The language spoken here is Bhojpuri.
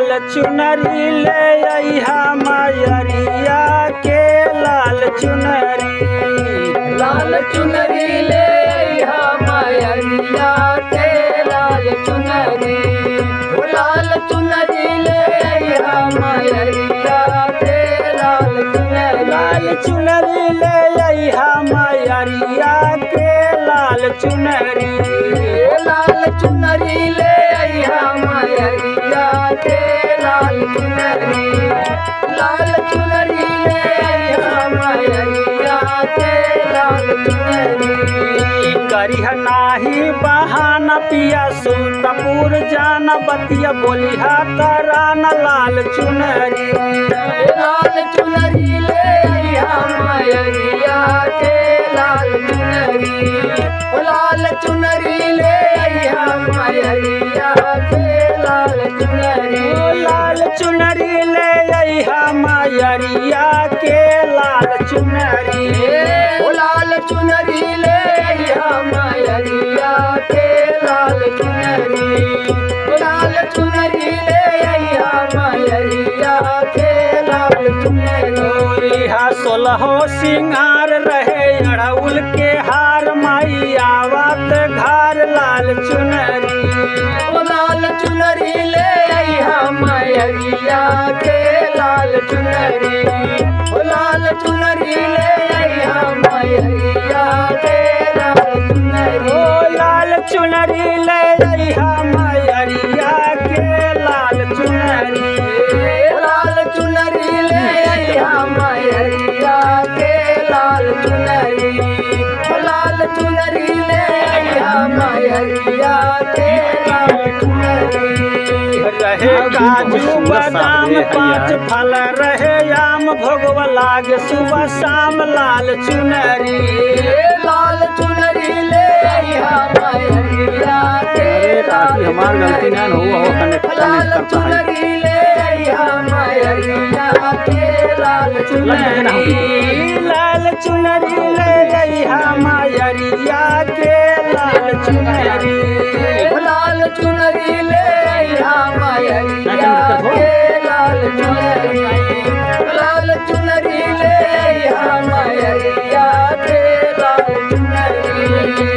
लाल चुनरी ले अइहा मयरिया के लाल चुनरी। लाल चुनरी ले अइहा मयरिया के लाल चुनरी। लाल चुनरी ले अइहा मयरिया के लाल चुनरी। लाल चुनरी ले अइहा मयरिया के लाल चुनरी। लाल चुनरी ले अइहा मयरिया के लाल चुनरी। लाल चुनरी ले अइहा मयरिया के लाल चुनरी। करिह नाही बहाना पिया सुल्तापुर जाना बतिया बोलिहा करान लाल चुनरी। लाल चुनरी ले अइहा मयरिया के लाल चुनरी। लाल चुनरी ले अइहा मयरिया के लाल चुनरी। लाल चुनरी ले अइहा मयरिया के लाल चुनरी। लाल चुनरी ले अइहा मयरिया के लाल चुनरी। लाल चुनरी ले अइहा मयरिया के लाल चुनरी। इहा सोलहो सिंगार रहे अड़उल के हार माई आवत घर लाल चुनरी। लाल चुनरी ले अइहा मयरिया के लाल चुनरी। लाल चुनरी ले अइहा मयरिया के लाल चुनरी। लाल चुनरी ले अइहा मयरिया के लाल चुनरी। लाल चुनरी ले अइहा मयरिया के लाल चुनरी। लाल चुनरी ले अइहा मयरिया के लाल चुनरी। रहे काजू बादाम पाँच फल रहे आम भोगवा लागे सुबह शाम लाल चुनरी। लाल चुनरी ले अइहा मयरिया के लाल गलती ना हो लाल चुनरी ले अइहा मयरिया के लाल चुनरी। लाल चुनरी ले अइहा मयरिया के लाल चुनरी। लाल चुनरी ले अइहा मयरिया के लाल चुनरी। लाल चुनरी ले अइहा मयरिया के लाल चुनरी।